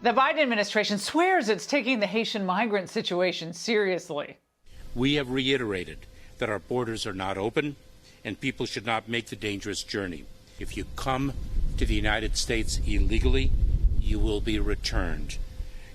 The Biden administration swears it's taking the Haitian migrant situation seriously. We have reiterated that our borders are not open and people should not make the dangerous journey. If you come to the United States illegally, you will be returned.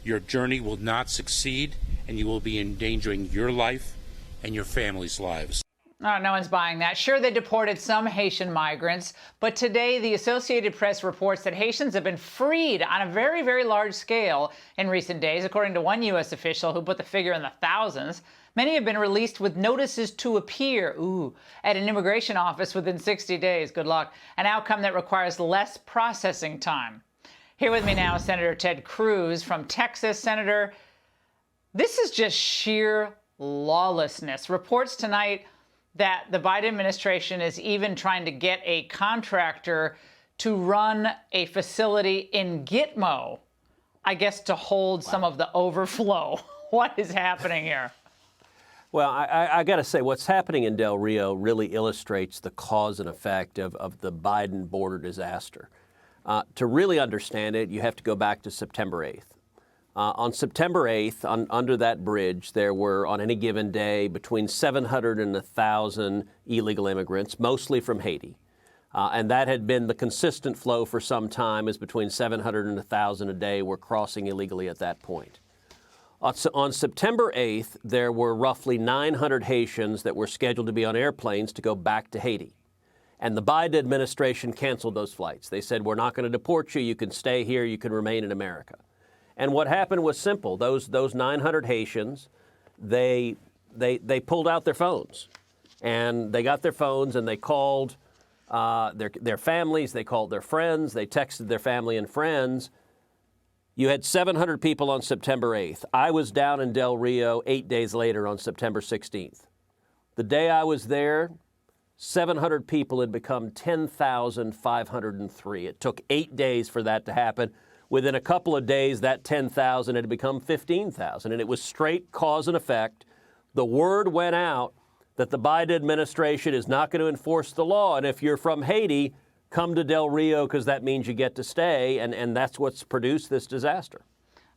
Your journey will not succeed, and you will be endangering your life and your family's lives. Oh, no one's buying that. Sure, they deported some Haitian migrants, but today the Associated Press reports that Haitians have been freed on a very, very large scale in recent days, according to one U.S. official who put the figure in the thousands. Many have been released with notices to appear, at an immigration office within 60 days. Good luck. An outcome that requires less processing time. Here with me now is Senator Ted Cruz from Texas. Senator, this is just sheer lawlessness. Reports tonight that the Biden administration is even trying to get a contractor to run a facility in Gitmo, I guess, to hold some of the overflow. What is happening here? Well, I got to say, what's happening in Del Rio really illustrates the cause and effect of the Biden border disaster. To really understand it, you have to go back to September 8th. On September 8th, under that bridge, there were, on any given day, between 700 and 1,000 illegal immigrants, mostly from Haiti. And that had been the consistent flow for some time, as between 700 and 1,000 a day were crossing illegally at that point. On September 8th, there were roughly 900 Haitians that were scheduled to be on airplanes to go back to Haiti. And the Biden administration canceled those flights. They said, we're not going to deport you. You can stay here. You can remain in America. And what happened was simple. Those 900 Haitians, they pulled out their phones. And they got their phones and they called their families. They called their friends. They texted their family and friends. You had 700 people on September 8th. I was down in Del Rio 8 days later on September 16th. The day I was there, 700 people had become 10,503. It took 8 days for that to happen. Within a couple of days, that 10,000 had become 15,000, and it was straight cause and effect. The word went out that the Biden administration is not going to enforce the law, and if you're from Haiti, come to Del Rio because that means you get to stay, and that's what's produced this disaster.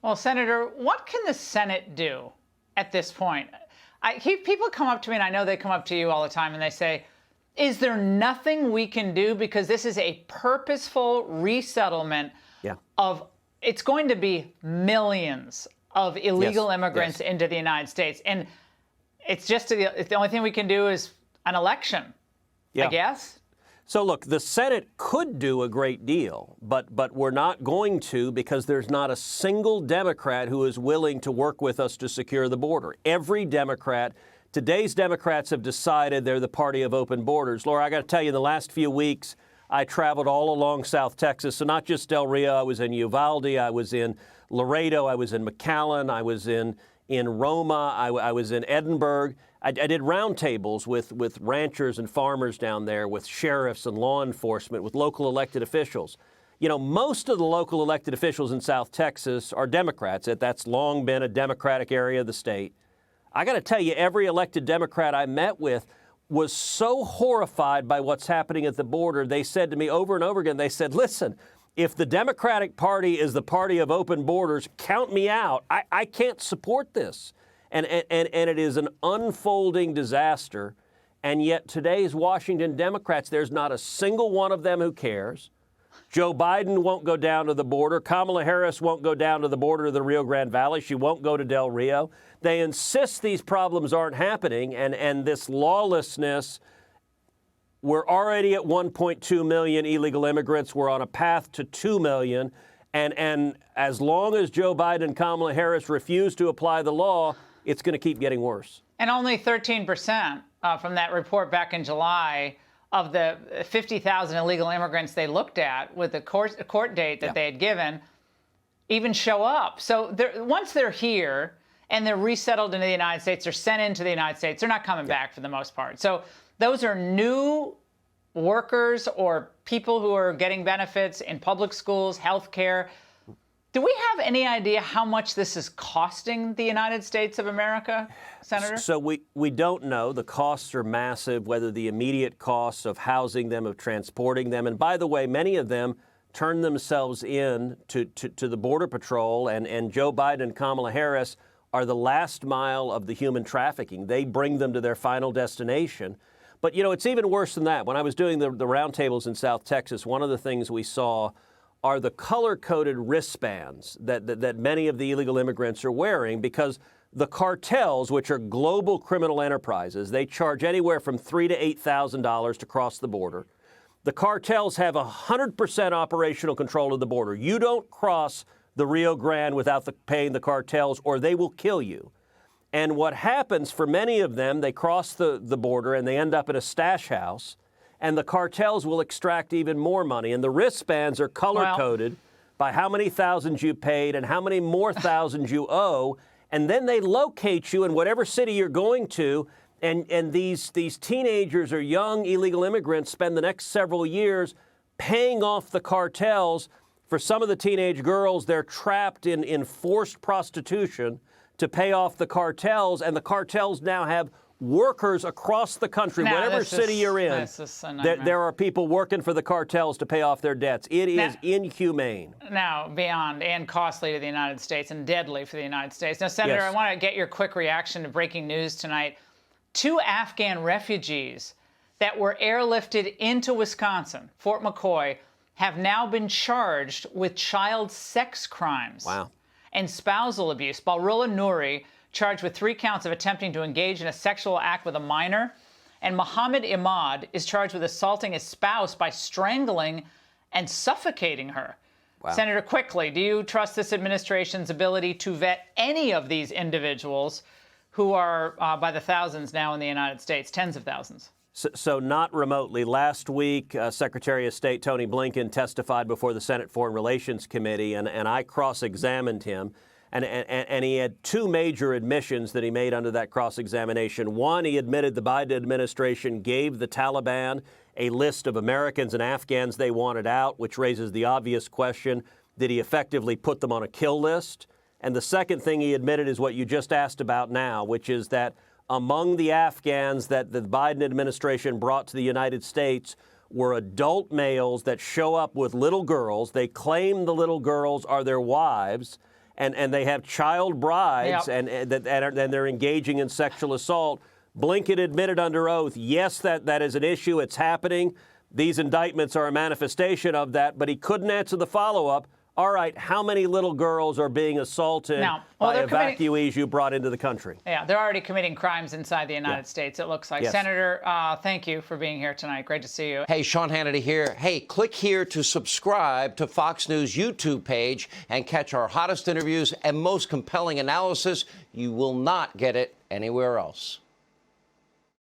Well, Senator, what can the Senate do at this point? People come up to me, and I know they come up to you all the time, and they say, is there nothing we can do? Because this is a purposeful resettlement of, it's going to be millions of illegal immigrants into the United States. And it's just, the only thing we can do is an election, I guess. So look, the Senate could do a great deal, but we're not going to, because there's not a single Democrat who is willing to work with us to secure the border. Every Democrat, today's Democrats have decided they're the party of open borders. Laura, I got to tell you, in the last few weeks, I traveled all along South Texas, so not just Del Rio. I was in Uvalde, I was in Laredo, I was in McAllen, I was in Roma, I was in Edinburgh. I did roundtables with ranchers and farmers down there, with sheriffs and law enforcement, with local elected officials. You know, most of the local elected officials in South Texas are Democrats. That's long been a Democratic area of the state. I got to tell you, every elected Democrat I met with was so horrified by what's happening at the border. They said to me over and over again, they said, listen, if the Democratic Party is the party of open borders, count me out. I can't support this. And it is an unfolding disaster. And yet today's Washington Democrats, there's not a single one of them who cares. Joe Biden won't go down to the border. Kamala Harris won't go down to the border of the Rio Grande Valley. She won't go to Del Rio. They insist these problems aren't happening, and this lawlessness, we're already at 1.2 million illegal immigrants. We're on a path to 2 million. And as long as Joe Biden and Kamala Harris refuse to apply the law, it's going to keep getting worse. And only 13% from that report back in July of the 50,000 illegal immigrants they looked at with the court date that they had given even show up. So once they're here and they're resettled into the United States, they're sent into the United States, they're not coming back for the most part. So those are new workers or people who are getting benefits in public schools, healthcare. Do we have any idea how much this is costing the United States of America, Senator? So we don't know. The costs are massive, whether the immediate costs of housing them, of transporting them. And by the way, many of them turn themselves in to the Border Patrol, and Joe Biden and Kamala Harris are the last mile of the human trafficking. They bring them to their final destination. But, you know, it's even worse than that. When I was doing the roundtables in South Texas, one of the things we saw are the color-coded wristbands that many of the illegal immigrants are wearing, because the cartels, which are global criminal enterprises, they charge anywhere from $3,000 to $8,000 to cross the border. The cartels have 100% operational control of the border. You don't cross the Rio Grande without paying the cartels, or they will kill you. And what happens for many of them, they cross the border and they end up in a stash house, and the cartels will extract even more money. And the wristbands are color-coded by how many thousands you paid and how many more thousands you owe. And then they locate you in whatever city you're going to. And these teenagers or young illegal immigrants spend the next several years paying off the cartels. For some of the teenage girls, they're trapped in forced prostitution to pay off the cartels, and the cartels now have workers across the country, whatever city you're in. There are people working for the cartels to pay off their debts. It is inhumane. Now, beyond and costly to the United States and deadly for the United States. Now, Senator, Yes. I want to get your quick reaction to breaking news tonight. 2 Afghan refugees that were airlifted into Wisconsin, Fort McCoy, have now been charged with child sex crimes. Wow. And spousal abuse. Balrullah Nouri, charged with 3 counts of attempting to engage in a sexual act with a minor. And Mohammed Imad is charged with assaulting his spouse by strangling and suffocating her. Wow. Senator, quickly, do you trust this administration's ability to vet any of these individuals who are by the thousands now in the United States, tens of thousands? So not remotely. Last week, Secretary of State Tony Blinken testified before the Senate Foreign Relations Committee, and I cross-examined him. And he had 2 major admissions that he made under that cross-examination. One, he admitted the Biden administration gave the Taliban a list of Americans and Afghans they wanted out, which raises the obvious question, did he effectively put them on a kill list? And the second thing he admitted is what you just asked about now, which is that among the Afghans that the Biden administration brought to the United States were adult males that show up with little girls. They claim the little girls are their wives, and they have child brides, Yep. and they're engaging in sexual assault. Blinken admitted under oath, yes, that is an issue. It's happening. These indictments are a manifestation of that, but he couldn't answer the follow-up. All right, how many little girls are being assaulted by evacuees you brought into the country? Yeah, they're already committing crimes inside the United States, it looks like. Yes. Senator, thank you for being here tonight. Great to see you. Hey, Sean Hannity here. Hey, click here to subscribe to Fox News YouTube page and catch our hottest interviews and most compelling analysis. You will not get it anywhere else.